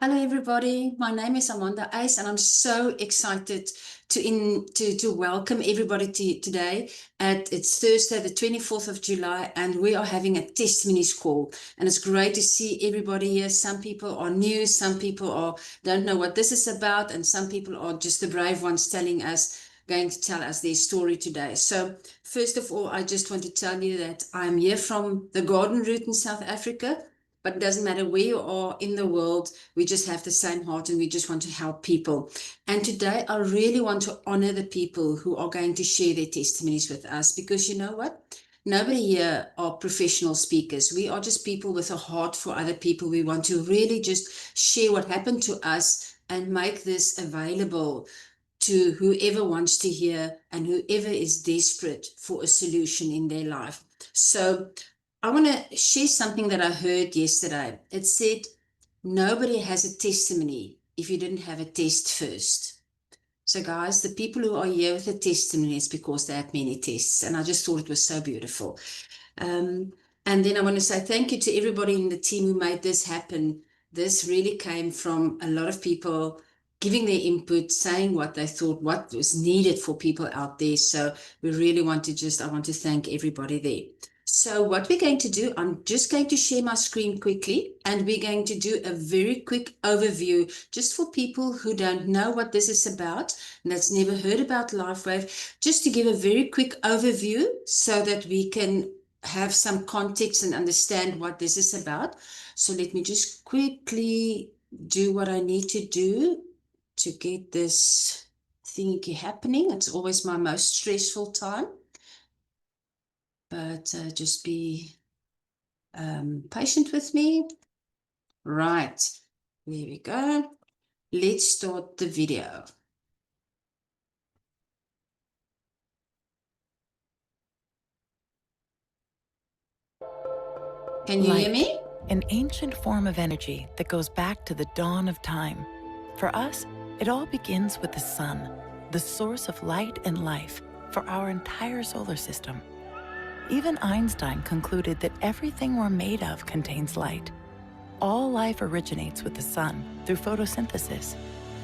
Hello, everybody. My name is Amanda Ace, and I'm so excited to welcome everybody today. It's Thursday, the 24th of July, and we are having a testimonies call. And it's great to see everybody here. Some people are new, some people don't know what this is about, and some people are just the brave ones going to tell us their story today. So first of all, I just want to tell you that I'm here from the Garden Route in South Africa. But it doesn't matter where you are in the world, we just have the same heart and we just want to help people. And today I really want to honor the people who are going to share their testimonies with us, because you know what? Nobody here are professional speakers. We are just people with a heart for other people. We want to really just share what happened to us and make this available to whoever wants to hear and whoever is desperate for a solution in their life. So I want to share something that I heard yesterday. It said, nobody has a testimony if you didn't have a test first. So guys, the people who are here with a testimony is because they had many tests. And I just thought it was so beautiful. And then I want to say thank you to everybody in the team who made this happen. This really came from a lot of people giving their input, saying what they thought, what was needed for people out there. So we really want to I want to thank everybody there. So what we're going to do, I'm just going to share my screen quickly, and we're going to do a very quick overview just for people who don't know what this is about and that's never heard about LifeWave, just to give a very quick overview so that we can have some context and understand what this is about. So let me just quickly do what I need to do to get this thingy happening. It's always my most stressful time. But just be patient with me. Right, there we go. Let's start the video. Can you hear me? An ancient form of energy that goes back to the dawn of time. For us, it all begins with the sun, the source of light and life for our entire solar system. Even Einstein concluded that everything we're made of contains light. All life originates with the sun through photosynthesis.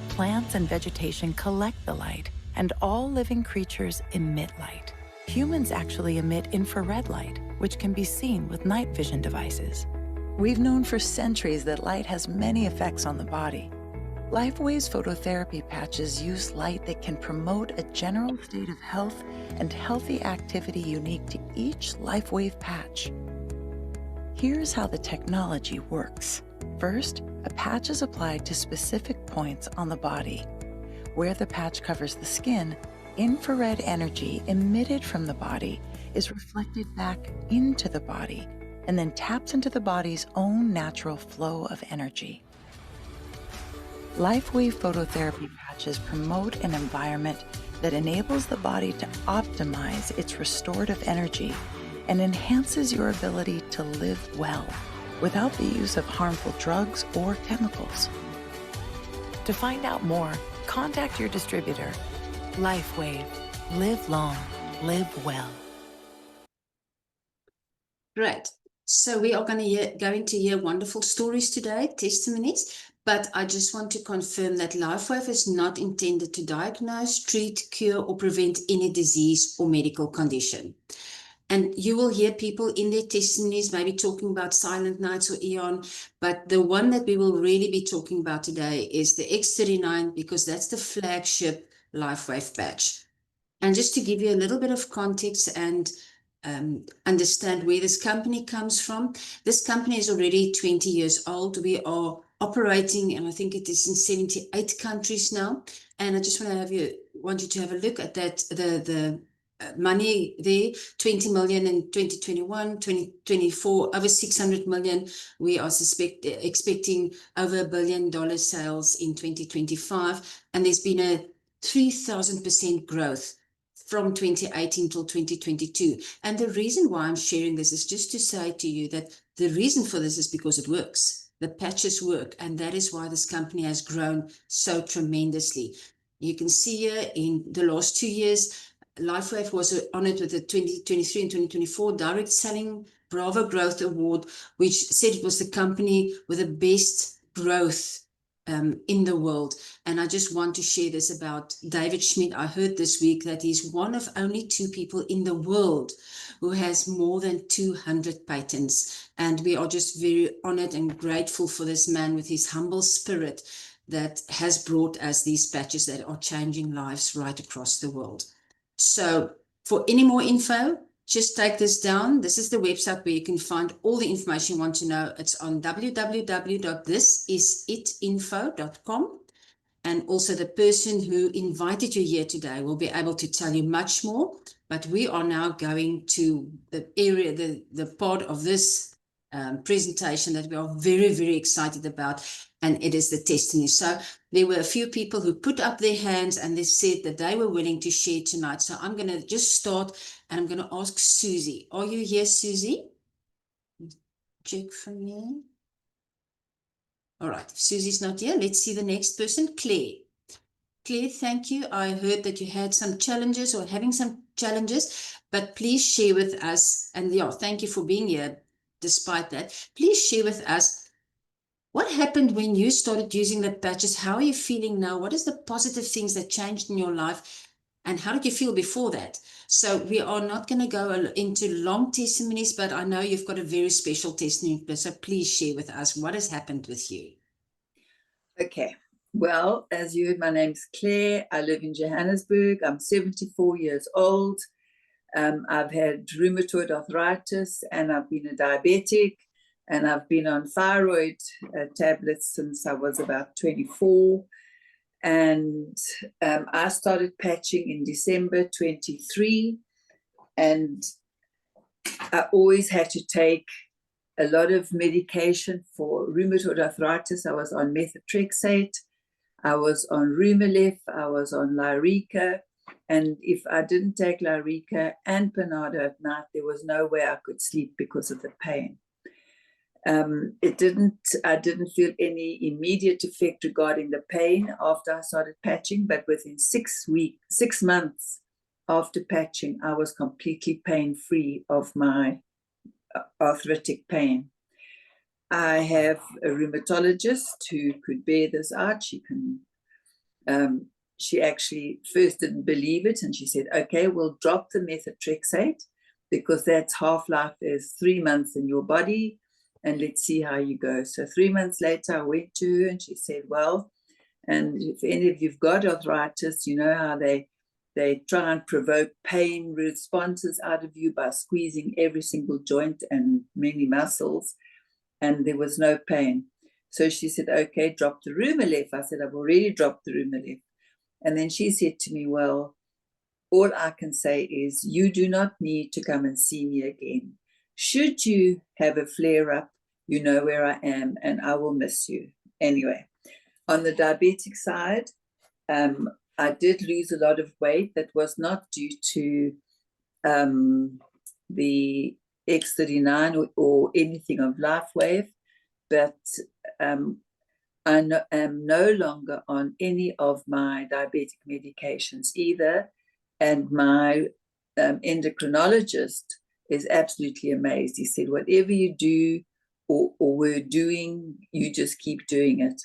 Plants and vegetation collect the light, and all living creatures emit light. Humans actually emit infrared light, which can be seen with night vision devices. We've known for centuries that light has many effects on the body. LifeWave's phototherapy patches use light that can promote a general state of health and healthy activity unique to each LifeWave patch. Here's how the technology works. First, a patch is applied to specific points on the body. Where the patch covers the skin, infrared energy emitted from the body is reflected back into the body and then taps into the body's own natural flow of energy. LifeWave phototherapy patches promote an environment that enables the body to optimize its restorative energy and enhances your ability to live well without the use of harmful drugs or chemicals. To find out more, contact your distributor. LifeWave. Live long, live well. Great. So we are going to hear wonderful stories today, testimonies, but I just want to confirm that LifeWave is not intended to diagnose, treat, cure, or prevent any disease or medical condition. And you will hear people in their testimonies maybe talking about Silent Nights or Eon, but the one that we will really be talking about today is the X39, because that's the flagship LifeWave patch. And just to give you a little bit of context and understand where this company comes from, this company is already 20 years old. We are operating, and I think it is in 78 countries now. And I just want you to have a look at that, the money there, 20 million in 2021, 2024, over 600 million. We are expecting over $1 billion sales in 2025. And there's been a 3,000% growth from 2018 till 2022. And the reason why I'm sharing this is just to say to you that the reason for this is because it works. The patches work, and that is why this company has grown so tremendously. You can see here in the last 2 years, LifeWave was honored with the 2023 and 2024 Direct Selling Bravo Growth Award, which said it was the company with the best growth in the world. And I just want to share this about David Schmidt. I heard this week that he's one of only 2 people in the world who has more than 200 patents. And we are just very honored and grateful for this man with his humble spirit that has brought us these patches that are changing lives right across the world. So for any more info, just take this down. This is the website where you can find all the information you want to know. It's on www.thisisitinfo.com. And also the person who invited you here today will be able to tell you much more. But we are now going to the area, the part of this presentation that we are very, very excited about. And it is the testimony. So there were a few people who put up their hands and they said that they were willing to share tonight. So I'm going to just start and I'm going to ask Susie. Are you here, Susie? Check for me. All right, if Susie's not here, let's see the next person, Claire. Claire, thank you. I heard that you had some challenges or having some challenges, but please share with us, and yeah, thank you for being here despite that. Please share with us what happened when you started using the patches. How are you feeling now? What is the positive things that changed in your life? And how did you feel before that? So we are not going to go into long testimonies, but I know you've got a very special testimony. So please share with us what has happened with you. Okay. Well, as you heard, my name's Claire. I live in Johannesburg. I'm 74 years old. I've had rheumatoid arthritis and I've been a diabetic and I've been on thyroid tablets since I was about 24. And I started patching in December 23. And I always had to take a lot of medication for rheumatoid arthritis. I was on methotrexate, I was on Rumalef, I was on Lyrica, and if I didn't take Lyrica and Panado at night, there was no way I could sleep because of the pain. I didn't feel any immediate effect regarding the pain after I started patching, but within 6 months after patching, I was completely pain-free of my arthritic pain. I have a rheumatologist who could bear this out. She actually first didn't believe it, and she said, okay, we'll drop the methotrexate because that's half-life is 3 months in your body, and let's see how you go. So 3 months later, I went to her and she said, well, and if any of you've got arthritis, you know how they try and provoke pain responses out of you by squeezing every single joint and many muscles, and there was no pain. So she said, okay, drop the Rumalef. I said, I've already dropped the Rumalef. And then she said to me, well, all I can say is you do not need to come and see me again. Should you have a flare-up, you know where I am and I will miss you. Anyway, on the diabetic side, I did lose a lot of weight. That was not due to the X39 or anything of LifeWave, but I am no longer on any of my diabetic medications either. And my endocrinologist is absolutely amazed. He said, whatever you do or were doing, you just keep doing it.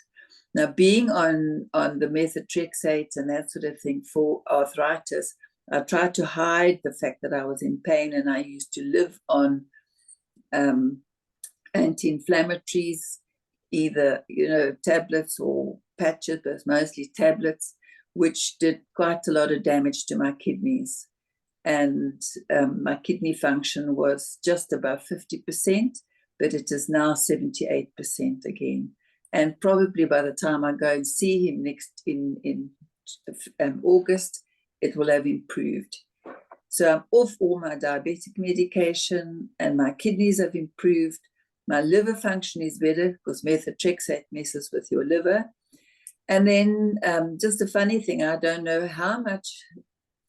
Now, being on the methotrexate and that sort of thing for arthritis, I tried to hide the fact that I was in pain, and I used to live on anti-inflammatories, either, tablets or patches, but mostly tablets, which did quite a lot of damage to my kidneys. And my kidney function was just above 50%, but it is now 78% again. And probably by the time I go and see him next in August, it will have improved. So I'm off all my diabetic medication and my kidneys have improved. My liver function is better because methotrexate messes with your liver. And then just a funny thing, I don't know how much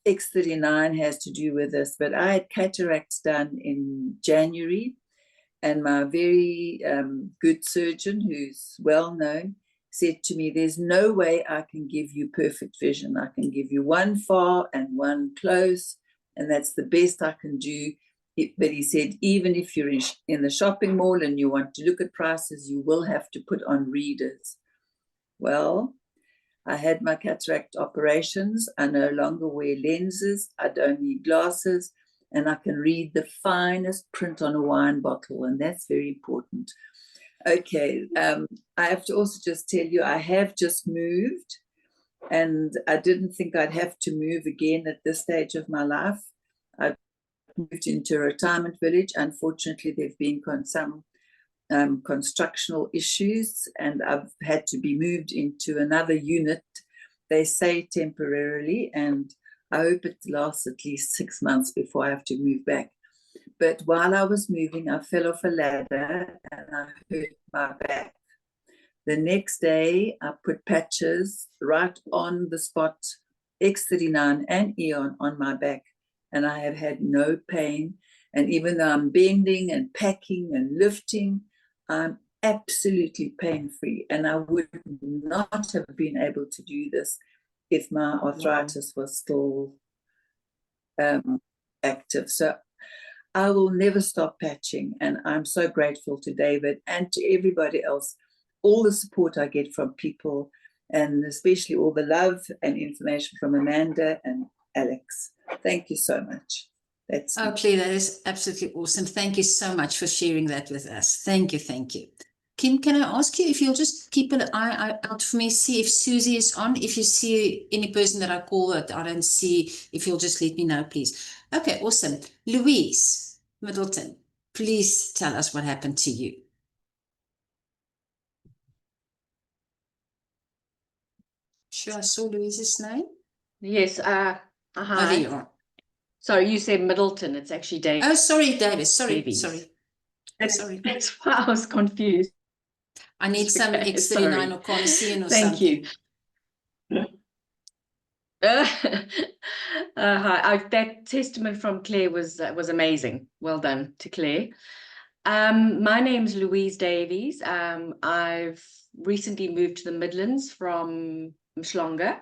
X39 has to do with this, but I had cataracts done in January, and my very good surgeon, who's well known, said to me, there's no way I can give you perfect vision. I can give you one far and one close, and that's the best I can do But he said, even if you're in the shopping mall and you want to look at prices, you will have to put on readers. Well, I had my cataract operations. I no longer wear lenses. I don't need glasses. And I can read the finest print on a wine bottle. And that's very important. Okay. I have to also just tell you, I have just moved. And I didn't think I'd have to move again at this stage of my life. I moved into a retirement village. Unfortunately, there have been some constructional issues, and I've had to be moved into another unit, they say temporarily, and I hope it lasts at least 6 months before I have to move back. But while I was moving, I fell off a ladder and I hurt my back. The next day, I put patches right on the spot, X39 and Eon on my back, and I have had no pain. And even though I'm bending and packing and lifting, I'm absolutely pain-free. And I would not have been able to do this if my arthritis was still active. So I will never stop patching. And I'm so grateful to David and to everybody else, all the support I get from people, and especially all the love and information from Amanda and Alex. Thank you so much. Oh, Claire, that is absolutely awesome. Thank you so much for sharing that with us. Thank you, thank you. Kim, can I ask you if you'll just keep an eye out for me, see if Susie is on. If you see any person that I call that I don't see, if you'll just let me know, please. Okay, awesome. Louise Middleton, please tell us what happened to you. Sure, I saw Louise's name. Yes, hi. Oh, there you are. Sorry, you said Middleton. It's actually Davies. Oh, sorry, Davies. Sorry. Sorry. That's why I was confused. I need some X39 or carnosine or Thank something. you. Hi. That testament from Claire was amazing. Well done to Claire. My name's Louise Davies. I've recently moved to the Midlands from Mshlonga.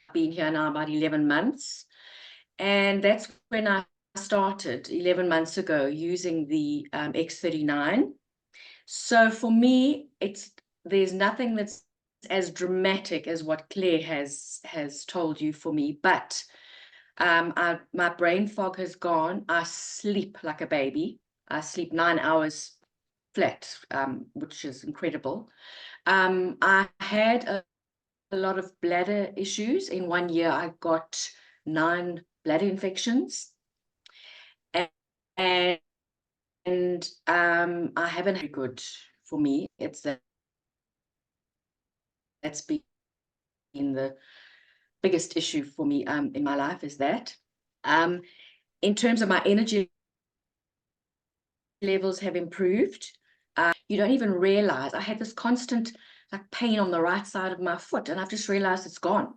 I've been here now about 11 months. And that's when I started 11 months ago using the X39. So for me, there's nothing that's as dramatic as what Claire has told you for me, but my brain fog has gone. I sleep like a baby. I sleep 9 hours flat, which is incredible. I had a lot of bladder issues. In 1 year, I got 9 bladder infections, and I haven't had good for me. That's been the biggest issue for me in my life, is that. In terms of my energy levels have improved. You don't even realize I had this constant pain on the right side of my foot, and I've just realized it's gone.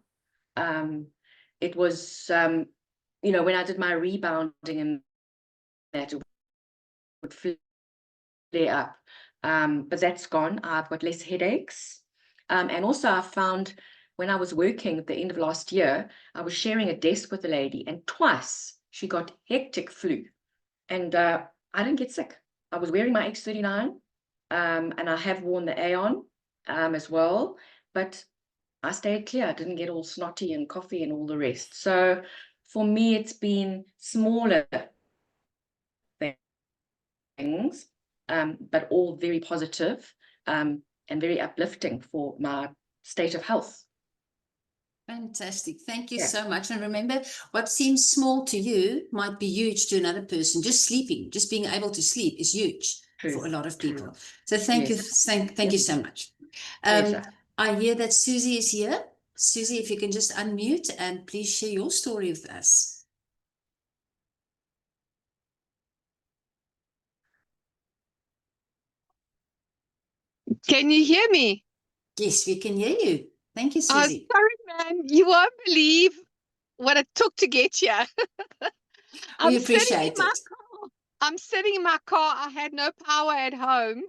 It was when I did my rebounding and that, it would flare up, but that's gone. I've got less headaches, and also I found when I was working at the end of last year, I was sharing a desk with a lady, and twice she got hectic flu, and I didn't get sick. I was wearing my X39, and I have worn the Aeon as well, but I stayed clear. I didn't get all snotty and coughy and all the rest. So for me, it's been smaller things, but all very positive, and very uplifting for my state of health. Fantastic. Thank you so much. And remember, what seems small to you might be huge to another person. Just sleeping, just being able to sleep is huge for a lot of people. So thank you. Thank you so much. I hear that Susie is here. Susie, if you can just unmute and please share your story with us. Can you hear me? Yes, we can hear you. Thank you, Susie. Sorry, man. You won't believe what it took to get here. We appreciate it. I'm sitting in my car. I had no power at home.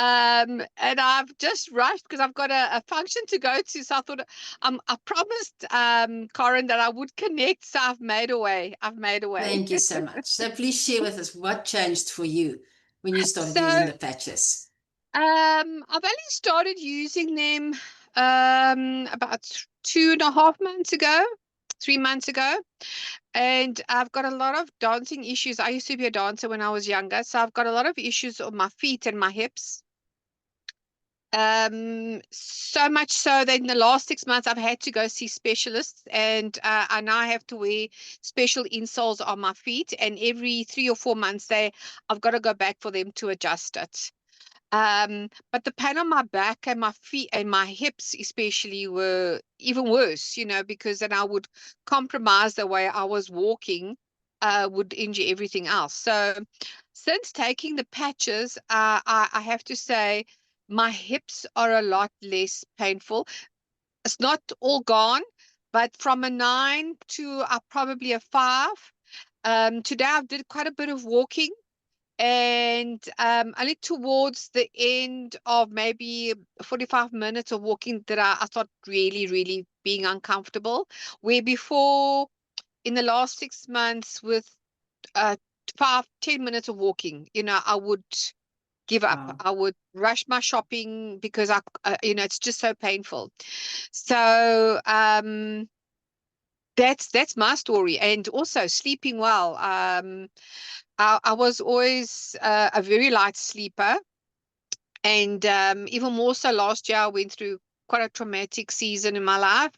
And I've just rushed because I've got a function to go to. So I thought I promised Corin that I would connect. So I've made a way. Thank you so much. So please share with us what changed for you when you started So using the patches. I've only started using them about 2.5 months ago, 3 months ago. And I've got a lot of dancing issues. I used to be a dancer when I was younger, so I've got a lot of issues on my feet and my hips. So much so that in the last 6 months I've had to go see specialists, and I now have to wear special insoles on my feet, and every 3 or 4 months I've got to go back for them to adjust it. But the pain on my back and my feet and my hips especially were even worse, because then I would compromise the way I was walking, would injure everything else. So since taking the patches, I have to say my hips are a lot less painful. It's not all gone, but from a 9 to probably a 5. Today I did quite a bit of walking, and only towards the end of maybe 45 minutes of walking that I started really, really being uncomfortable. Where before, in the last 6 months, with 5-10 minutes of walking, I would give up. Wow. I would rush my shopping because it's just so painful. So that's my story. And also sleeping well. I was always a very light sleeper, and even more so last year I went through quite a traumatic season in my life.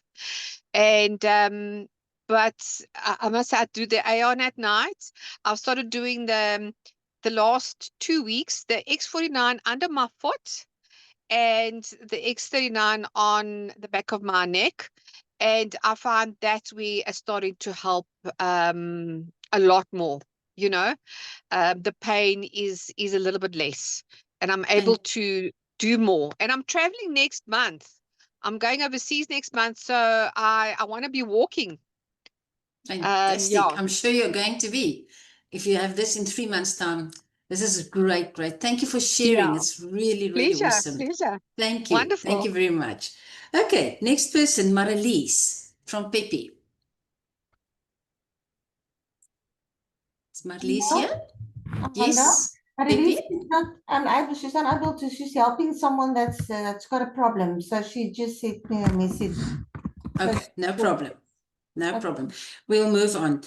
And but I must say I do the Aeon at night. I've started doing the last 2 weeks, the X49 under my foot and the X39 on the back of my neck. And I find that's where it's starting to help a lot more, the pain is a little bit less, and I'm able to do more. And I'm traveling next month. I'm going overseas next month, so I want to be walking. Fantastic. Yeah. I'm sure you're going to be. If you have this in 3 months' time, this is great. Thank you for sharing. Yeah. It's really, really awesome. Pleasure. Thank you. Wonderful. Thank you very much. Okay, next person, Marlies from Pepe. Is Marlies here? Yes. Marlies is not unable. She's unable to. She's helping someone that's got a problem. So she just sent me a message. Okay, no problem. No problem. We'll move on.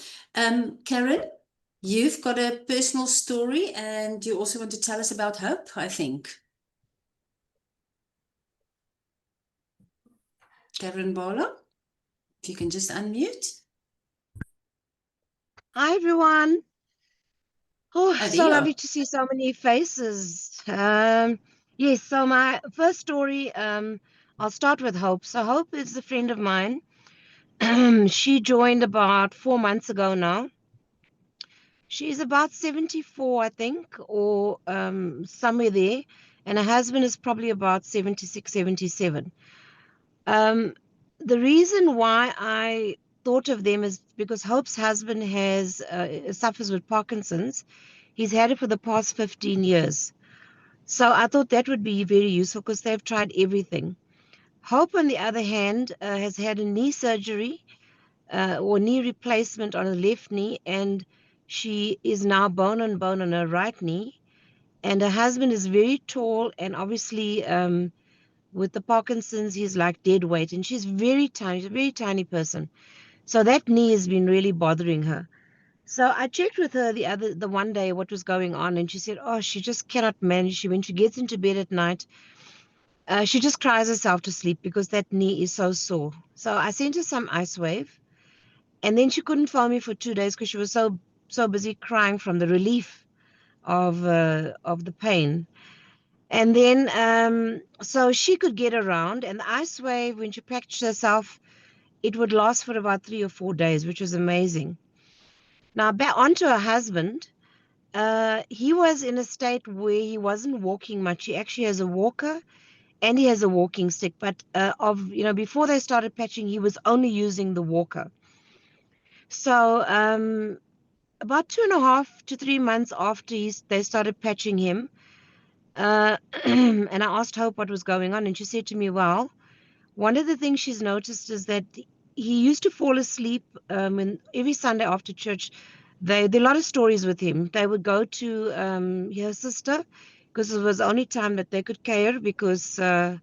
Karen, you've got a personal story, and you also want to tell us about hope, I think. Karen Barlow, if you can just unmute. Hi, everyone. Oh, Oh, so lovely to see so many faces. Yes, so my first story, I'll start with Hope. So Hope is a friend of mine. She joined about 4 months ago now. She's about 74, I think, or somewhere there. And her husband is probably about 76, 77. The reason why I thought of them is because Hope's husband suffers with Parkinson's. He's had it for the past 15 years. So I thought that would be very useful because they've tried everything. Hope, on the other hand, has had a knee surgery or knee replacement on her left knee, and she is now bone on bone on her right knee. And her husband is very tall, and obviously with the Parkinson's, he's like dead weight, and she's very tiny. She's a very tiny person. So that knee has been really bothering her. So I checked with her the one day what was going on, and she said, oh, she just cannot manage. When she gets into bed at night, she just cries herself to sleep because that knee is so sore. So I sent her some LifeWave, and then she couldn't phone me for 2 days because she was so busy crying from the relief of the pain. And then so she could get around, and the LifeWave, when she packaged herself, it would last for about 3 or 4 days, which was amazing. Now, back onto her husband. He was in a state where he wasn't walking much. He actually has a walker and he has a walking stick. But before they started patching, he was only using the walker. So about 2.5 to 3 months after they started patching him, And I asked Hope what was going on, and she said to me, well, one of the things she's noticed is that he used to fall asleep and every Sunday after church. There are a lot of stories with him. They would go to her sister because it was the only time that they could care because her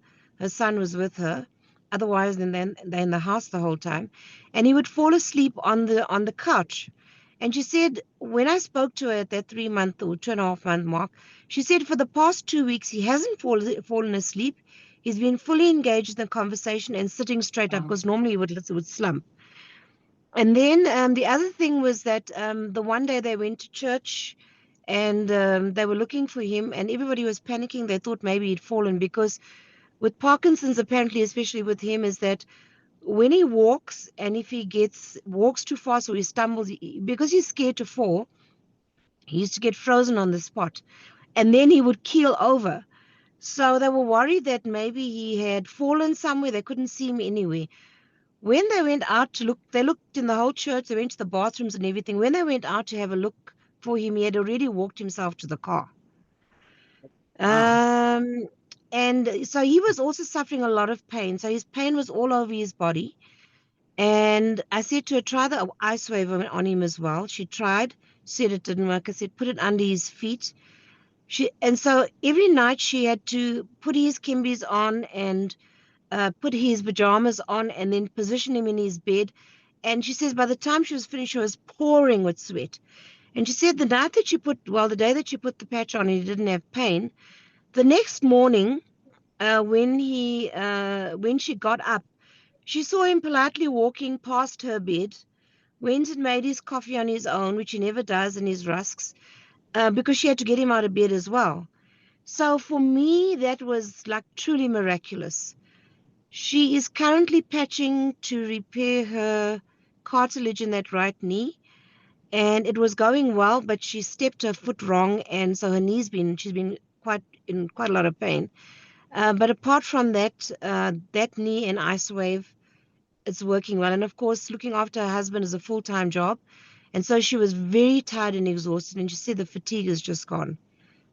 son was with her. Otherwise, then they're in the house the whole time, and he would fall asleep on the couch. And she said when I spoke to her at that 3-month or 2.5-month mark, she said for the past 2 weeks he hasn't fallen asleep. He's been fully engaged in the conversation and sitting straight up because normally he would slump. And then the other thing was that the one day they went to church and they were looking for him and everybody was panicking. They thought maybe he'd fallen because with Parkinson's, apparently, especially with him, is that when he walks and if he walks too fast or he stumbles, because he's scared to fall, he used to get frozen on the spot and then he would keel over. So they were worried that maybe he had fallen somewhere. They couldn't see him anywhere. When they went out to look, they looked in the whole church. They went to the bathrooms and everything. When they went out to have a look for him, he had already walked himself to the car. And so he was also suffering a lot of pain. So his pain was all over his body. And I said to her, try the LifeWave on him as well. She tried, said it didn't work. I said, put it under his feet. And so every night she had to put his kimbies on and put his pajamas on and then position him in his bed. And she says by the time she was finished, she was pouring with sweat. And she said the day that she put the patch on and he didn't have pain, the next morning when she got up, she saw him politely walking past her bed, went and made his coffee on his own, which he never does, and his rusks, because she had to get him out of bed as well. So for me, that was like truly miraculous. She is currently patching to repair her cartilage in that right knee, and it was going well, but she stepped her foot wrong, and so she's been in quite a lot of pain. But apart from that, that knee and LifeWave, it's working well. And of course, looking after her husband is a full-time job, and so she was very tired and exhausted, and she said the fatigue is just gone.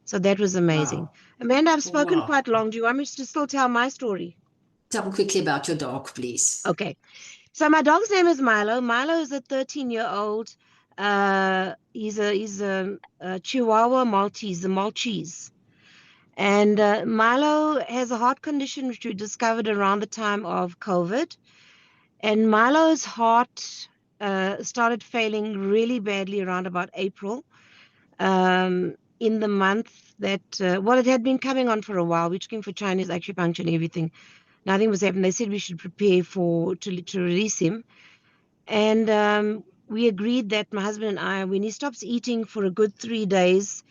So that was amazing. Wow. Amanda, I've spoken Wow. quite long. Do you want me to still tell my story? Tell quickly about your dog, please. Okay. So my dog's name is Milo. Milo is a 13-year-old. He's a Chihuahua Maltese, a Maltese. And Milo has a heart condition which we discovered around the time of COVID. And Milo's heart started failing really badly around about April. In the month that, it had been coming on for a while. We took him for Chinese acupuncture and everything. Nothing was happening. They said we should prepare to release him. And we agreed that my husband and I, when he stops eating for a good 3 days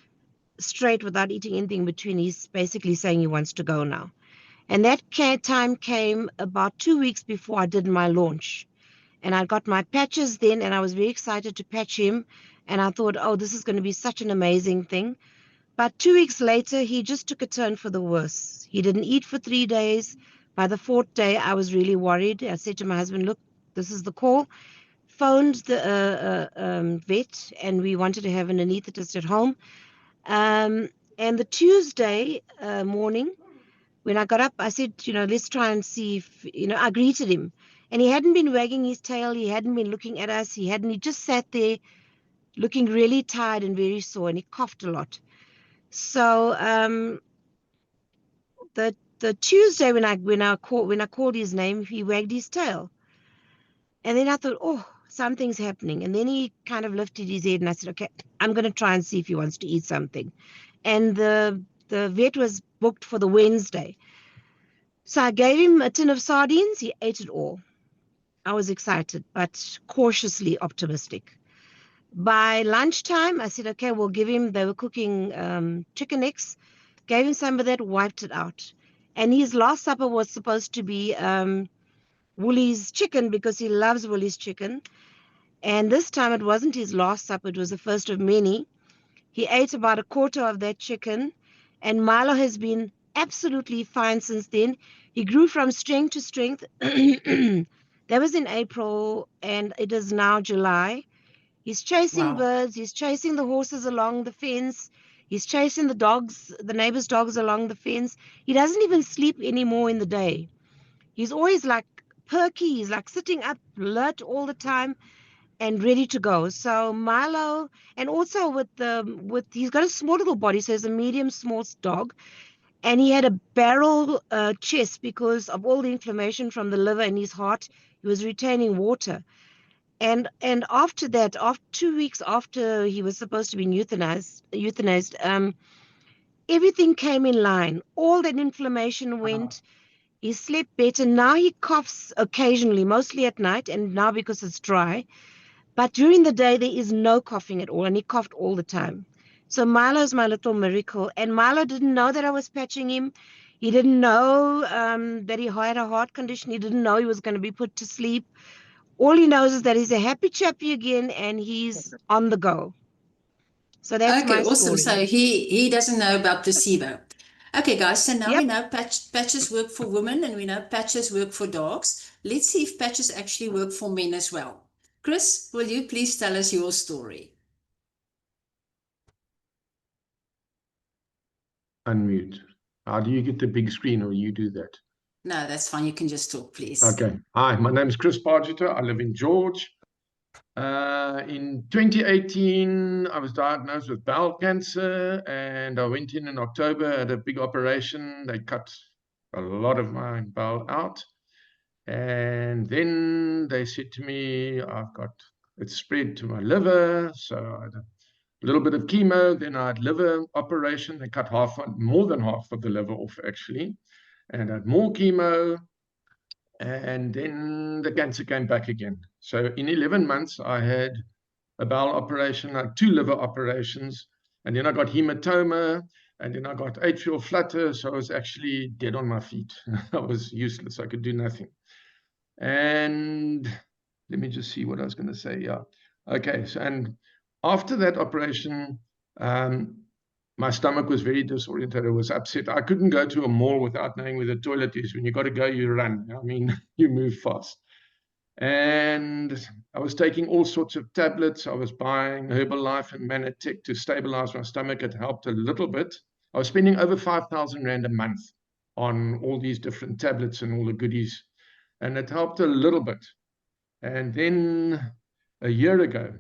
straight without eating anything in between, he's basically saying he wants to go now. And that time came about 2 weeks before I did my launch. And I got my patches then, and I was very excited to patch him. And I thought, oh, this is going to be such an amazing thing. But 2 weeks later, he just took a turn for the worse. He didn't eat for 3 days. By the 4th day, I was really worried. I said to my husband, look, this is the call. Phoned the vet, and we wanted to have an anesthetist at home. And the Tuesday morning, when I got up, I said, let's try and see if, I greeted him. And he hadn't been wagging his tail. He hadn't been looking at us. He just sat there looking really tired and very sore, and he coughed a lot. So the Tuesday when I called his name, he wagged his tail. And then I thought, oh, something's happening. And then he kind of lifted his head and I said, okay, I'm going to try and see if he wants to eat something. And the vet was booked for the Wednesday. So I gave him a tin of sardines. He ate it all. I was excited, but cautiously optimistic. By lunchtime, I said, okay, we'll give him, they were cooking chicken necks, gave him some of that, wiped it out. And his last supper was supposed to be Woolies chicken because he loves Woolies chicken. And this time it wasn't his last supper, it was the first of many. He ate about a quarter of that chicken, and Milo has been absolutely fine since then. He grew from strength to strength. That was in April, and it is now July. He's chasing birds. He's chasing the horses along the fence. He's chasing the dogs, the neighbors' dogs along the fence. He doesn't even sleep anymore in the day. He's always like perky. He's like sitting up alert all the time and ready to go. So Milo, and also he's got a small little body, so he's a medium small dog, and he had a barrel chest because of all the inflammation from the liver in his heart. He was retaining water. And after that, after 2 weeks after he was supposed to be euthanized, everything came in line. All that inflammation went. He slept better. Now he coughs occasionally, mostly at night, and now because it's dry. But during the day, there is no coughing at all, and he coughed all the time. So Milo's my little miracle. And Milo didn't know that I was patching him. He didn't know that he had a heart condition. He didn't know he was going to be put to sleep. All he knows is that he's a happy chappy again, and he's on the go. So that's Okay, my awesome. story. So he doesn't know about placebo. Okay, guys, so now Yep. we know patches work for women and we know patches work for dogs. Let's see if patches actually work for men as well. Chris, will you please tell us your story? Unmute. How do you get the big screen, or you do that? No, that's fine. You can just talk, please. Okay. Hi, my name is Chris Pargeter. I live in George. In 2018, I was diagnosed with bowel cancer, and I went in October, had a big operation. They cut a lot of my bowel out. And then they said to me, it's spread to my liver. So I had a little bit of chemo, then I had liver operation. They cut more than half of the liver off, actually. And I had more chemo. And then the cancer came back again. So in 11 months, I had a bowel operation, I had 2 liver operations, and then I got hematoma, and then I got atrial flutter. So I was actually dead on my feet. I was useless. I could do nothing. And let me just see what I was going to say. Yeah. Okay. So, and after that operation, my stomach was very disoriented. It was upset. I couldn't go to a mall without knowing where the toilet is. When you got to go, you run. I mean, you move fast. And I was taking all sorts of tablets. I was buying Herbalife and Manatech to stabilize my stomach. It helped a little bit. I was spending over 5,000 Rand a month on all these different tablets and all the goodies. And it helped a little bit. And then a year ago,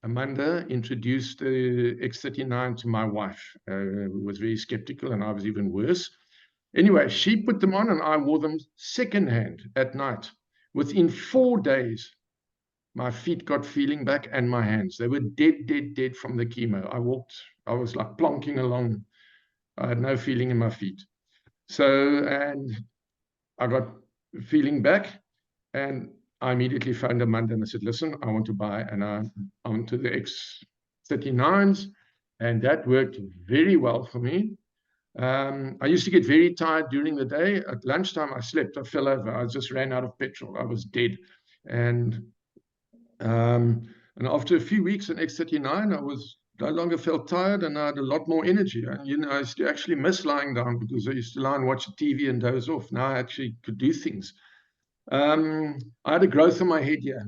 Amanda introduced the X39 to my wife, who was very skeptical, and I was even worse. Anyway, she put them on and I wore them secondhand at night. Within 4 days, my feet got feeling back and my hands. They were dead from the chemo. I was like plonking along. I had no feeling in my feet. So, and I got feeling back, and I immediately phoned Amanda and I said, listen, I want to buy, and I went to the X39s, and that worked very well for me. I used to get very tired during the day. At lunchtime, I slept, I fell over. I just ran out of petrol. I was dead. And after a few weeks in X39, I was no longer felt tired, and I had a lot more energy. And, you know, I used to actually miss lying down because I used to lie and watch TV and doze off. Now I actually could do things. I had a growth on my head here,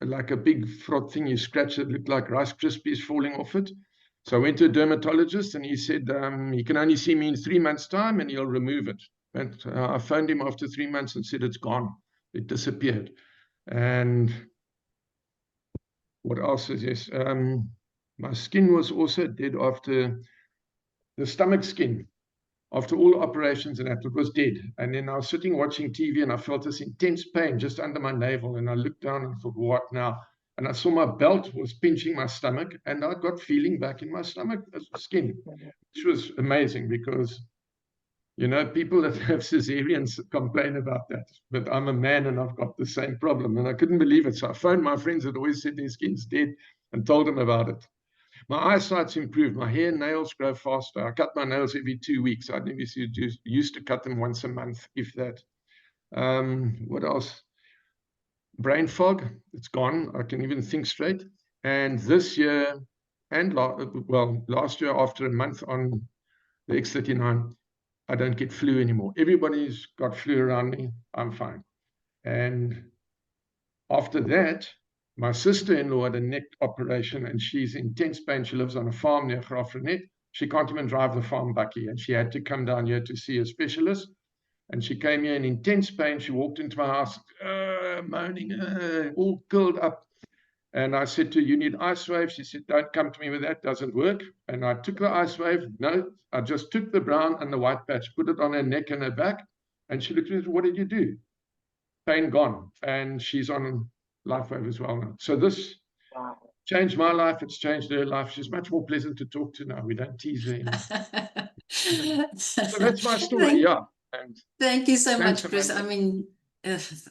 like a big frog thing. You scratch it, looked like Rice Krispies falling off it. So I went to a dermatologist, and he said he can only see me in 3 months' time, and he'll remove it. And I phoned him after 3 months and said it's gone. It disappeared. And what else is this? My skin was also dead after the stomach skin. After all operations and that, it was dead. And then I was sitting watching TV, and I felt this intense pain just under my navel. And I looked down and thought, what now? And I saw my belt was pinching my stomach, and I got feeling back in my stomach skin, which was amazing because, you know, people that have cesareans complain about that. But I'm a man and I've got the same problem, and I couldn't believe it. So I phoned my friends that always said their skin's dead and told them about it. My eyesight's improved. My hair and nails grow faster. I cut my nails every 2 weeks. I never used to cut them once a month, if that. What else? Brain fog, it's gone. I can even think straight. And this year, and last year, after a month on the X39, I don't get flu anymore. Everybody's got flu around me. I'm fine. And after that, my sister-in-law had a neck operation, and she's in intense pain. She lives on a farm near Graafrenet. she can't even drive the farm bucky, and she had to come down here to see a specialist. And she came here in intense pain. She walked into my house, moaning, all curled up. And I said to her, you need LifeWave. She said, don't come to me with that, doesn't work. And I took the LifeWave. No, I just took the brown and the white patch, put it on her neck and her back. And she looked at me, what did you do? Pain gone. And she's on LifeWave as well now. So this changed my life. It's changed her life. She's much more pleasant to talk to now. We don't tease her anymore. So that's my story, yeah. And thank you so thanks, much, Chris. Amanda. I mean,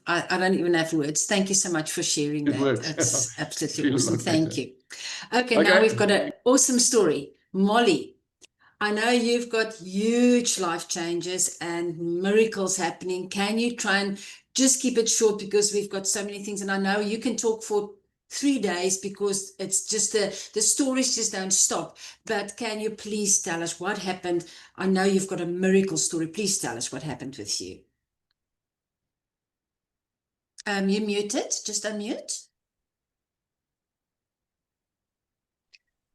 I don't even have words. Thank you so much for sharing It that. works. It's absolutely Feel a awesome. lot Thank better. you. Okay, now Okay. we've got an awesome story. Molly, I know you've got huge life changes and miracles happening. Can you try and just keep it short, because we've got so many things, and I know you can talk for 3 days because it's just the stories just don't stop. But can you please tell us what happened? I know you've got a miracle story. Please tell us what happened with you. You muted, just unmute.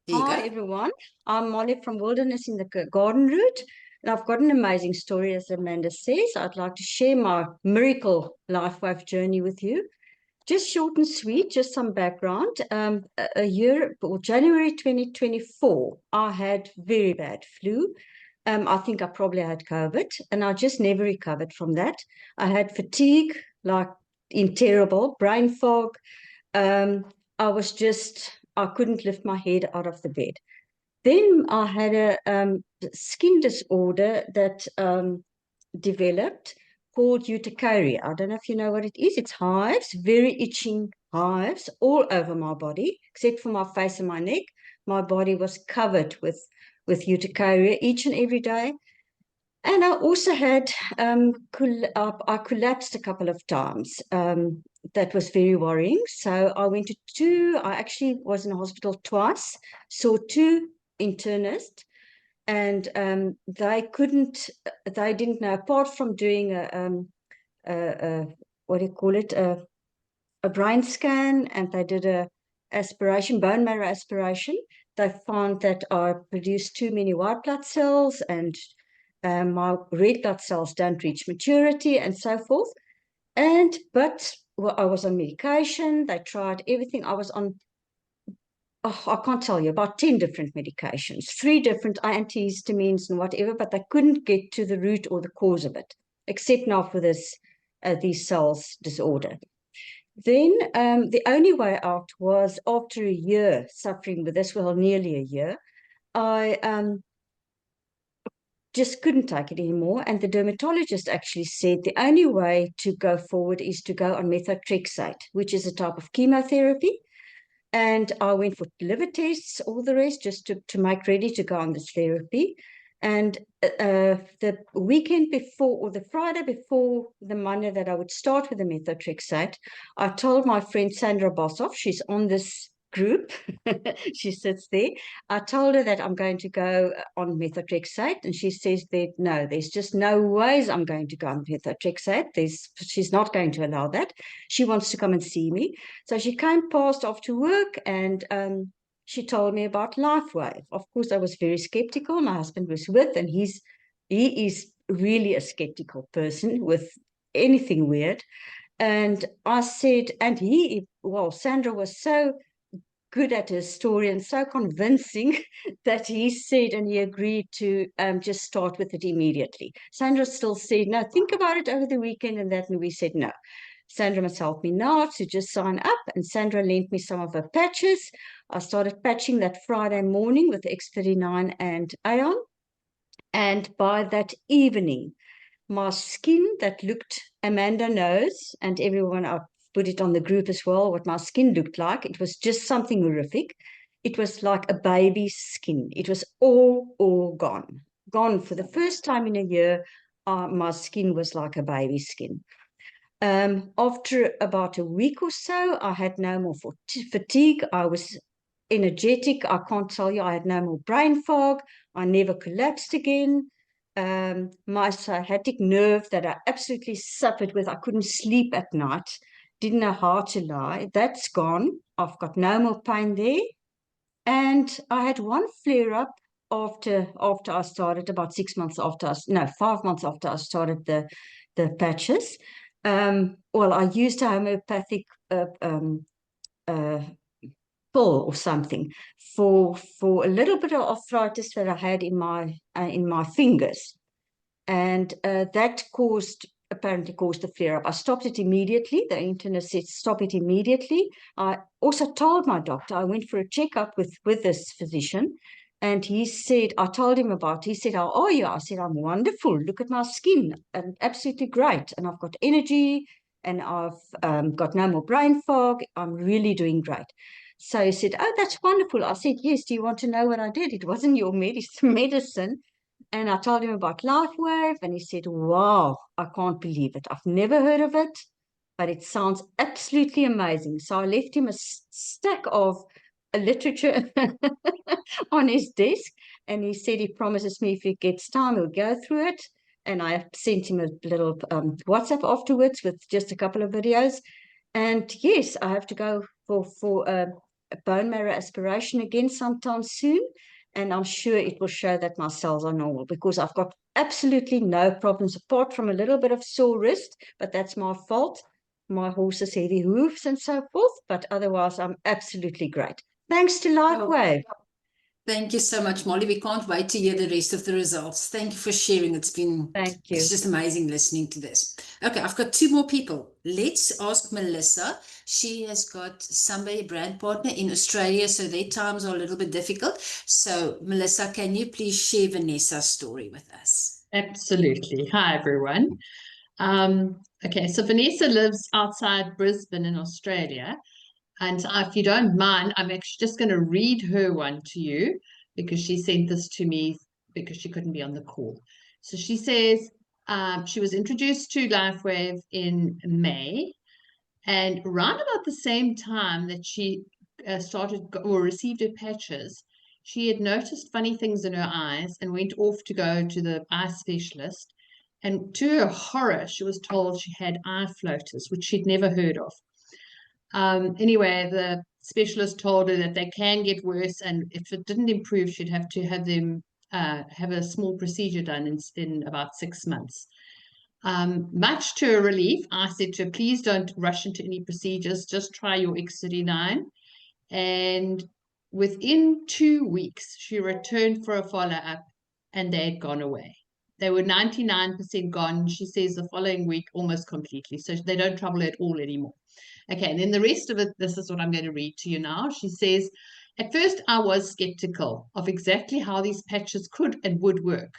There you Hi go. everyone, I'm Molly from Wilderness in the Garden Route, and I've got an amazing story, as Amanda says. I'd like to share my miracle LifeWave journey with you. Just short and sweet, just some background. January 2024, I had very bad flu. I think I probably had COVID, and I just never recovered from that. I had fatigue, like terrible, brain fog. I couldn't lift my head out of the bed. Then I had a skin disorder that developed called urticaria. I don't know if you know what it is. It's hives, very itching hives all over my body, except for my face and my neck. My body was covered with urticaria each and every day. And I also had, I collapsed a couple of times. That was very worrying. So I actually was in the hospital twice, saw 2 internists, and they didn't know, apart from doing what do you call it, a brain scan, and they did a bone marrow aspiration. They found that I produced too many white blood cells, and my red blood cells don't reach maturity, and so forth. But I was on medication. They tried everything. I was on, I can't tell you, about 10 different medications, 3 different antihistamines and whatever, but they couldn't get to the root or the cause of it, except now for this these cells disorder. Then the only way out was, after a year suffering with this, well, nearly a year, I just couldn't take it anymore. And the dermatologist actually said the only way to go forward is to go on methotrexate, which is a type of chemotherapy. And I went for liver tests, all the rest, just to make ready to go on this therapy. And the weekend before, or the Friday before the Monday that I would start with the methotrexate, I told my friend Sandra Boshoff, she's on this group, she sits there. I told her that I'm going to go on methotrexate, and she says that no, there's just no ways I'm going to go on methotrexate. She's not going to allow that. She wants to come and see me. So she came past after work, and she told me about LifeWave. Of course, I was very skeptical. My husband was with, and he is really a skeptical person with anything weird. And I said, and Sandra was so good at his story and so convincing that he said, and he agreed to just start with it immediately. Sandra still said, no, think about it over the weekend, and we said no. Sandra must help me now to just sign up, and Sandra lent me some of her patches. I started patching that Friday morning with X39 and Aeon, and by that evening, my skin that looked, Amanda knows, and everyone, I've put it on the group as well, what my skin looked like. It was just something horrific. It was like a baby's skin. It was all gone. Gone. For the first time in a year, my skin was like a baby's skin. After about a week or so, I had no more fatigue. I was energetic. I can't tell you, I had no more brain fog. I never collapsed again. My sciatic nerve that I absolutely suffered with, I couldn't sleep at night, didn't know how to lie, that's gone. I've got no more pain there. And I had one flare-up after I started, about 6 months after, 5 months after I started the patches. Well, I used a homeopathic pill or something for a little bit of arthritis that I had in my fingers, and that apparently caused the flare up. I stopped it immediately. The internet said stop it immediately. I also told my doctor. I went for a checkup with this physician, and he said, I told him about. He said, "How are you?" I said, "I'm wonderful. Look at my skin, and absolutely great. And I've got energy, and I've got no more brain fog. I'm really doing great." So he said, "Oh, that's wonderful." I said, "Yes. Do you want to know what I did? It wasn't your medicine." And I told him about LifeWave, and he said, "Wow, I can't believe it. I've never heard of it, but it sounds absolutely amazing." So I left him a stack of literature on his desk, and he said he promises me if he gets time, he'll go through it. And I sent him a little WhatsApp afterwards with just a couple of videos. And yes, I have to go for a bone marrow aspiration again sometime soon. And I'm sure it will show that my cells are normal, because I've got absolutely no problems apart from a little bit of sore wrist, but that's my fault. My horse's heavy hooves and so forth, but otherwise I'm absolutely great. Thanks to LifeWave. Thank you so much, Molly. We can't wait to hear the rest of the results. Thank you for sharing. It's just amazing listening to this. Okay, I've got 2 more people. Let's ask Melissa. She has got somebody, a brand partner in Australia, so their times are a little bit difficult. So Melissa, can you please share Vanessa's story with us? Absolutely. Hi, everyone. Okay, so Vanessa lives outside Brisbane in Australia. And if you don't mind, I'm actually just going to read her one to you, because she sent this to me because she couldn't be on the call. So she says she was introduced to LifeWave in May, and around about the same time that she started or received her patches, she had noticed funny things in her eyes and went off to go to the eye specialist. And to her horror, she was told she had eye floaters, which she'd never heard of. Anyway, the specialist told her that they can get worse, and if it didn't improve, she'd have to have them have a small procedure done in about 6 months. Much to her relief, I said to her, "Please don't rush into any procedures, just try your X39." And within 2 weeks, she returned for a follow-up, and they had gone away. They were 99% gone. She says the following week, almost completely. So they don't trouble her at all anymore. Okay, and then the rest of it, this is what I'm going to read to you now. She says, "At first, I was skeptical of exactly how these patches could and would work.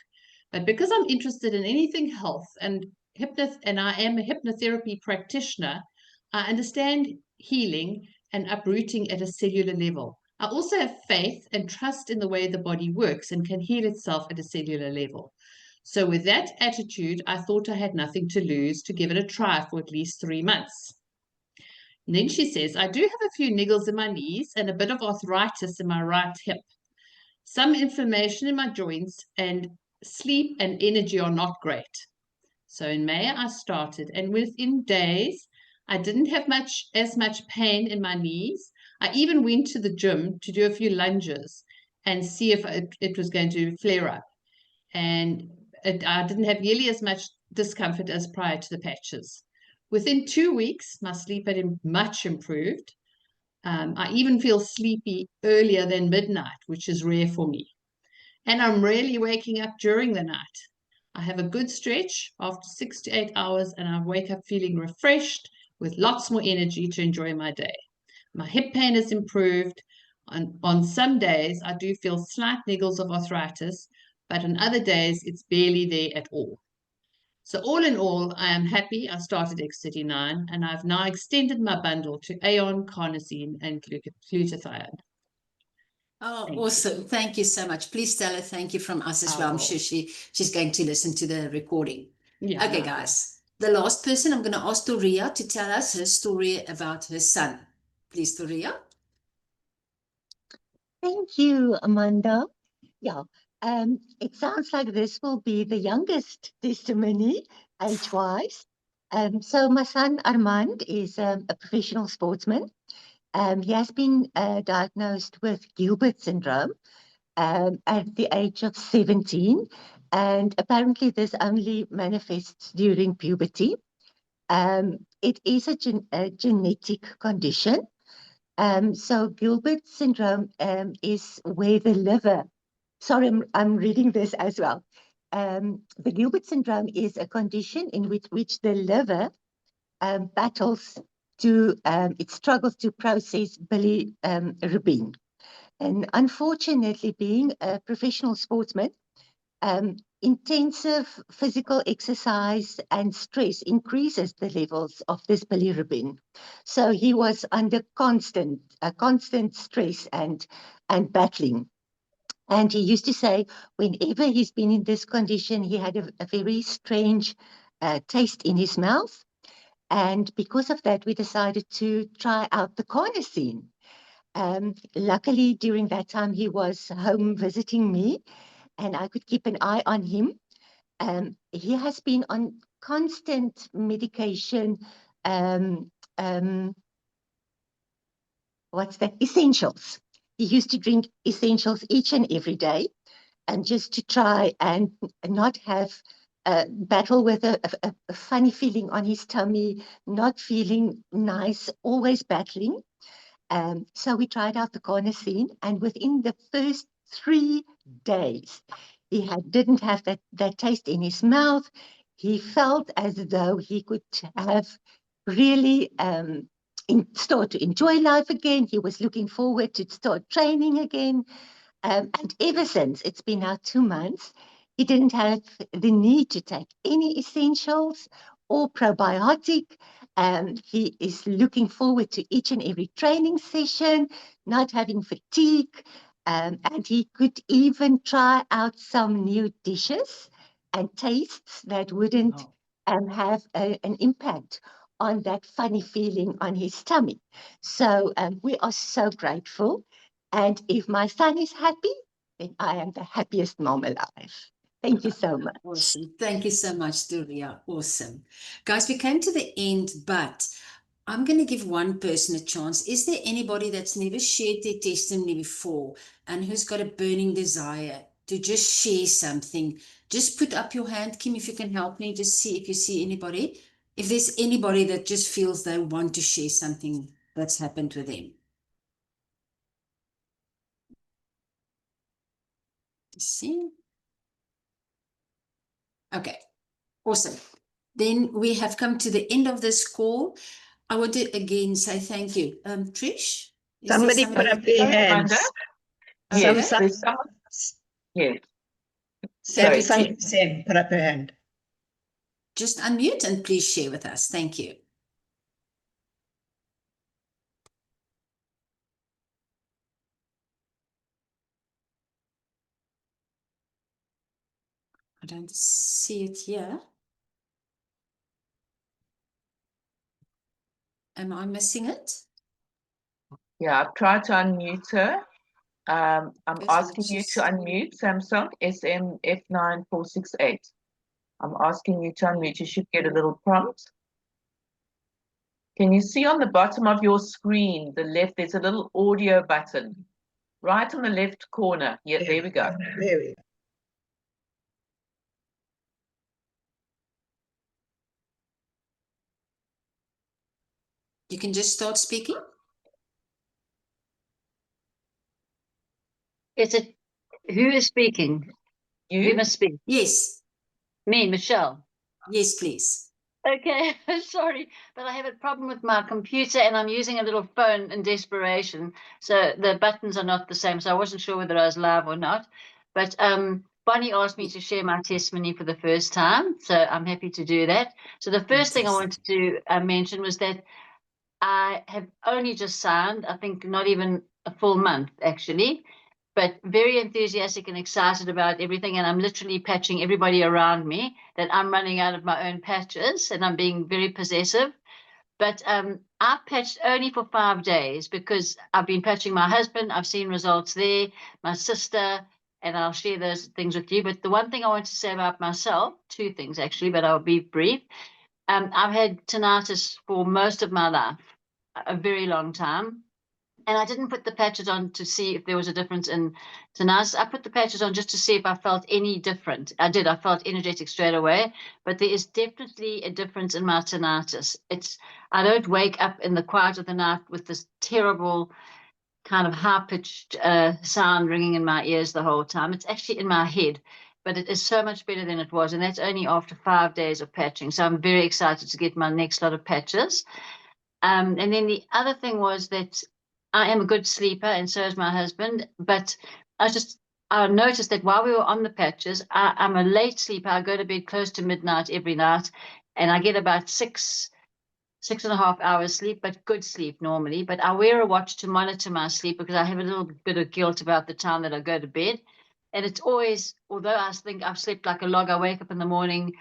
But because I'm interested in anything health and I am a hypnotherapy practitioner, I understand healing and uprooting at a cellular level. I also have faith and trust in the way the body works and can heal itself at a cellular level. So with that attitude, I thought I had nothing to lose to give it a try for at least 3 months. And then she says, I do have a few niggles in my knees and a bit of arthritis in my right hip. Some inflammation in my joints, and sleep and energy are not great. So in May, I started, and within days, I didn't have as much pain in my knees. I even went to the gym to do a few lunges and see if it was going to flare up. And I didn't have nearly as much discomfort as prior to the patches. Within 2 weeks, my sleep had much improved. I even feel sleepy earlier than midnight, which is rare for me. And I'm rarely waking up during the night. I have a good stretch after 6 to 8 hours, and I wake up feeling refreshed with lots more energy to enjoy my day. My hip pain has improved. On some days, I do feel slight niggles of arthritis, but on other days, it's barely there at all. So all in all, I am happy I started X39, and I've now extended my bundle to Aeon, Carnosine, and glutathione. Oh, awesome. Thank you so much. Please tell her thank you from us as well. I'm sure she's going to listen to the recording. Yeah. Okay, guys. The last person, I'm going to ask Toria to tell us her story about her son. Please, Toria. Thank you, Amanda. Yeah, it sounds like this will be the youngest testimony, age-wise. So my son Armand is a professional sportsman. He has been diagnosed with Gilbert syndrome, at the age of 17, and apparently this only manifests during puberty. It is a genetic condition. So Gilbert syndrome is where the liver, sorry, I'm reading this as well. The Gilbert syndrome is a condition in which the liver battles to, it struggles to process bilirubin. And unfortunately, being a professional sportsman, intensive physical exercise and stress increases the levels of this bilirubin. So he was under constant stress and battling. And he used to say, whenever he's been in this condition, he had a very strange taste in his mouth. And because of that, we decided to try out the carnosine. Luckily, during that time, he was home visiting me, and I could keep an eye on him. He has been on constant medication, what's that? Essentials. He used to drink essentials each and every day, and just to try and not have a battle with a funny feeling on his tummy, not feeling nice, always battling. So we tried out the carnosine, and within the first 3 days, he didn't have that taste in his mouth. He felt as though he could have really start to enjoy life again. He was looking forward to start training again. And ever since, it's been now 2 months, he didn't have the need to take any essentials or probiotic. He is looking forward to each and every training session, not having fatigue, and he could even try out some new dishes and tastes that wouldn't have an impact on that funny feeling on his tummy. So we are so grateful. And if my son is happy, then I am the happiest mom alive. Thank you so much. Awesome. Thank you so much, Doria. Awesome. Guys, we came to the end, but I'm going to give one person a chance. Is there anybody that's never shared their testimony before and who's got a burning desire to just share something? Just put up your hand, Kim, if you can help me. Just see if you see anybody. If there's anybody that just feels they want to share something that's happened with them. See? Okay, awesome. Then we have come to the end of this call. I want to again say thank you. Trish? Somebody put up their hands. Yes, Sam, there's someone. Yes. Sam, put up her hand. Just unmute and please share with us. Thank you. I don't see it here. Am I missing it? Yeah, I've tried to unmute her. I'm asking you to unmute Samsung SMF9468. I'm asking you to unmute. You should get a little prompt. Can you see on the bottom of your screen, the left, there's a little audio button. Right on the left corner. Yeah, there we go. There we go. You can just start speaking. Is it who is speaking? You must speak. Yes. Me, Michelle. Yes, please. Okay, sorry, but I have a problem with my computer and I'm using a little phone in desperation. So the buttons are not the same. So I wasn't sure whether I was live or not. But Bonnie asked me to share my testimony for the first time. So I'm happy to do that. So the first thing I wanted to mention was that I have only just signed, I think not even a full month actually, but very enthusiastic and excited about everything. And I'm literally patching everybody around me that I'm running out of my own patches and I'm being very possessive. But I've patched only for 5 days because I've been patching my husband. I've seen results there, my sister, and I'll share those things with you. But the one thing I want to say about myself, 2 things actually, but I'll be brief. I've had tinnitus for most of my life, a very long time. And I didn't put the patches on to see if there was a difference in tinnitus. I put the patches on just to see if I felt any different. I did. I felt energetic straight away. But there is definitely a difference in my tinnitus. I don't wake up in the quiet of the night with this terrible kind of high-pitched sound ringing in my ears the whole time. It's actually in my head. But it is so much better than it was. And that's only after 5 days of patching. So I'm very excited to get my next lot of patches. And then the other thing was that I am a good sleeper, and so is my husband. But I noticed that while we were on the patches, I'm a late sleeper. I go to bed close to midnight every night, and I get about 6.5 hours sleep, but good sleep normally. But I wear a watch to monitor my sleep because I have a little bit of guilt about the time that I go to bed. And it's always, although I think I've slept like a log, I wake up in the morning,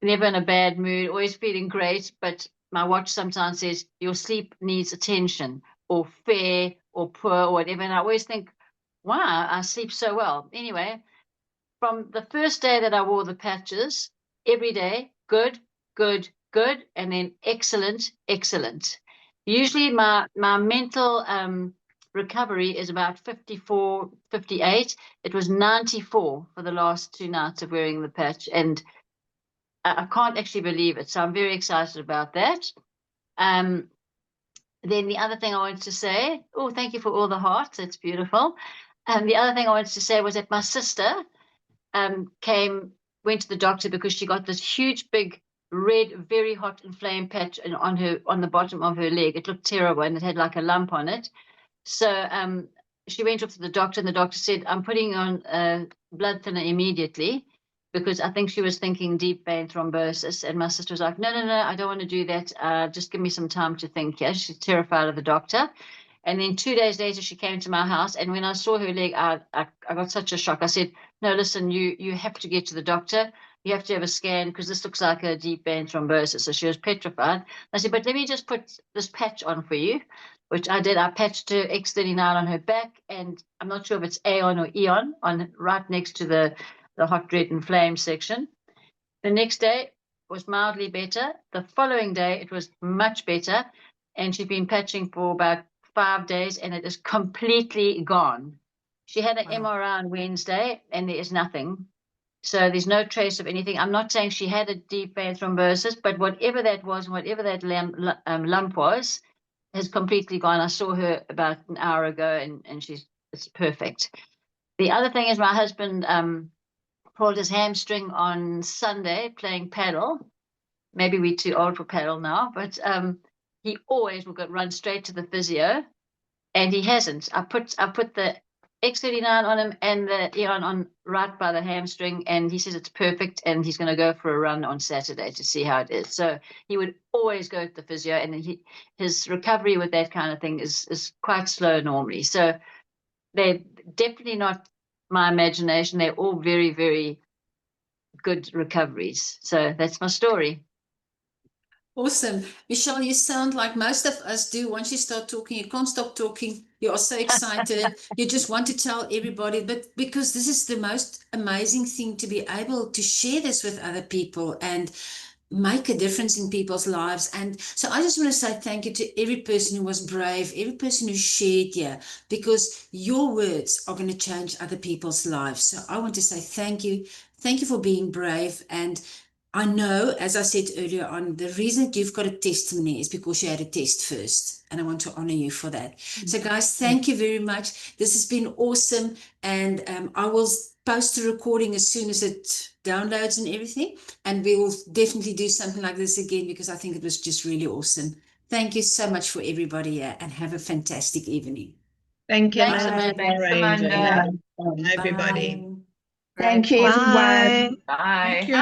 never in a bad mood, always feeling great. But my watch sometimes says your sleep needs attention, or fair, or poor, or whatever. And I always think, wow, I sleep so well. Anyway, from the first day that I wore the patches, every day, good, good, good, and then excellent, excellent. Usually my mental recovery is about 54, 58. It was 94 for the last 2 nights of wearing the patch, and I can't actually believe it. So I'm very excited about that. Then the other thing I wanted to say, oh, thank you for all the hearts. It's beautiful. The other thing I wanted to say was that my sister went to the doctor because she got this huge, big, red, very hot inflamed patch on the bottom of her leg. It looked terrible, and it had like a lump on it. So she went off to the doctor, and the doctor said, I'm putting on a blood thinner immediately, because I think she was thinking deep vein thrombosis. And my sister was like, no, I don't want to do that. Just give me some time to think. Yeah, she's terrified of the doctor. And then 2 days later, she came to my house. And when I saw her leg, I got such a shock. I said, no, listen, you have to get to the doctor. You have to have a scan because this looks like a deep vein thrombosis. So she was petrified. I said, but let me just put this patch on for you, which I did. I patched her X39 on her back. And I'm not sure if it's Aeon or Eon, right next to the hot, red, and flame section. The next day was mildly better. The following day, it was much better. And she'd been patching for about 5 days, and it is completely gone. She had an MRI on Wednesday, and there is nothing. So there's no trace of anything. I'm not saying she had a deep vein thrombosis, but whatever that was, whatever that lump was, has completely gone. I saw her about an hour ago, and it's perfect. The other thing is my husband pulled his hamstring on Sunday playing paddle. Maybe we're too old for paddle now, but he always will run straight to the physio, and he hasn't. I put the X39 on him and the Eon on right by the hamstring, and he says it's perfect, and he's going to go for a run on Saturday to see how it is. So he would always go to the physio, and his recovery with that kind of thing is quite slow normally. So they're definitely not my imagination. They're all very, very good recoveries. So that's my story. Awesome. Michelle, you sound like most of us do. Once you start talking, you can't stop talking. You are so excited. You just want to tell everybody, but because this is the most amazing thing, to be able to share this with other people and make a difference in people's lives. And so I just want to say thank you to every person who was brave, every person who shared here, because your words are going to change other people's lives. So I want to say thank you. Thank you for being brave. And I know, as I said earlier on, the reason that you've got a testimony is because you had a test first. And I want to honor you for that. So guys, thank you very much. This has been awesome. And I will post the recording as soon as it downloads and everything. And we will definitely do something like this again, because I think it was just really awesome. Thank you so much for everybody here, and have a fantastic evening. Thank you. Thanks, Amanda. Thanks, Amanda. Everybody. Bye. Thank you, everyone. Bye. Thank you.